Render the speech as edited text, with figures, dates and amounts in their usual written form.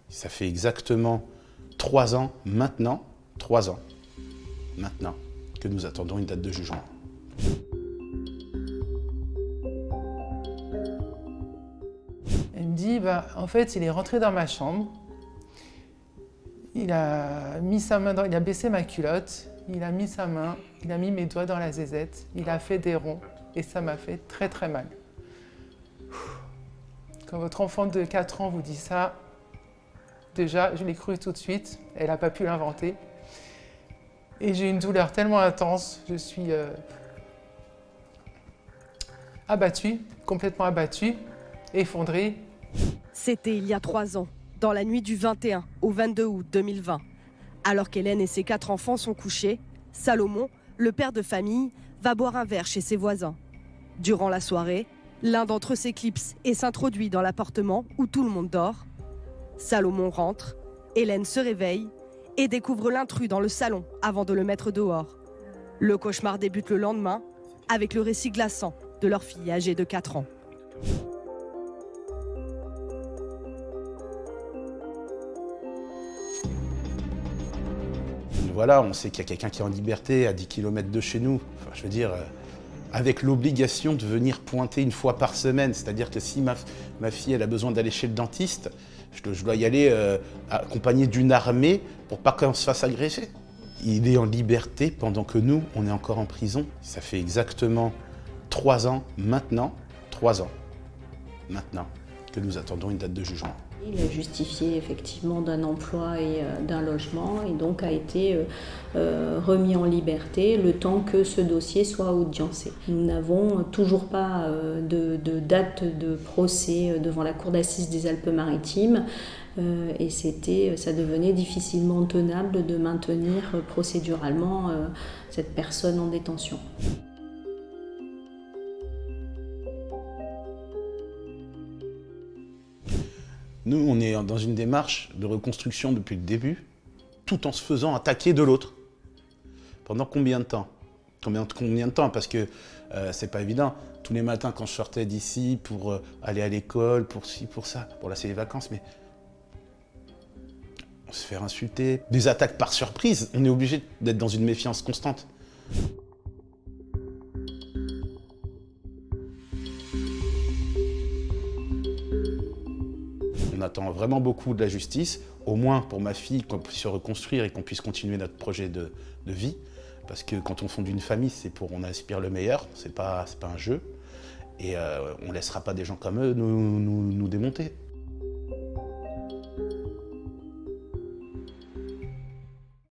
Ça fait exactement 3 ans maintenant, 3 ans maintenant, que nous attendons une date de jugement. Elle me dit, en fait, il est rentré dans ma chambre, il a mis sa main il a baissé ma culotte, il a mis sa main, il a mis mes doigts dans la zézette, il a fait des ronds et ça m'a fait très très mal. Quand votre enfant de 4 ans vous dit ça, déjà, je l'ai cru tout de suite, elle n'a pas pu l'inventer. Et j'ai une douleur tellement intense, je suis abattue, complètement abattue, effondrée. C'était il y a 3 ans, dans la nuit du 21 au 22 août 2020. Alors qu'Hélène et ses 4 enfants sont couchés, Salomon, le père de famille, va boire un verre chez ses voisins. Durant la soirée, l'un d'entre eux s'éclipse et s'introduit dans l'appartement où tout le monde dort. Salomon rentre, Hélène se réveille et découvre l'intrus dans le salon avant de le mettre dehors. Le cauchemar débute le lendemain avec le récit glaçant de leur fille âgée de 4 ans. Voilà, on sait qu'il y a quelqu'un qui est en liberté à 10 km de chez nous. Enfin, je veux dire, avec l'obligation de venir pointer une fois par semaine. C'est-à-dire que si ma fille elle a besoin d'aller chez le dentiste, je dois y aller accompagné d'une armée pour pas qu'on se fasse agresser. Il est en liberté pendant que nous, on est encore en prison. Ça fait exactement 3 ans maintenant, 3 ans maintenant, que nous attendons une date de jugement. Il a justifié effectivement d'un emploi et d'un logement et donc a été remis en liberté le temps que ce dossier soit audiencé. Nous n'avons toujours pas de date de procès devant la Cour d'assises des Alpes-Maritimes et ça devenait difficilement tenable de maintenir procéduralement cette personne en détention. Nous, on est dans une démarche de reconstruction depuis le début, tout en se faisant attaquer de l'autre. Pendant combien de temps? Combien de temps? Parce que c'est pas évident. Tous les matins, quand je sortais d'ici pour aller à l'école, pour ci, pour ça, bon là c'est les vacances, mais on se fait insulter. Des attaques par surprise, on est obligé d'être dans une méfiance constante. On attend vraiment beaucoup de la justice, au moins pour ma fille, qu'on puisse se reconstruire et qu'on puisse continuer notre projet de vie. Parce que quand on fonde une famille, on aspire le meilleur, c'est pas un jeu. Et on ne laissera pas des gens comme eux nous démonter.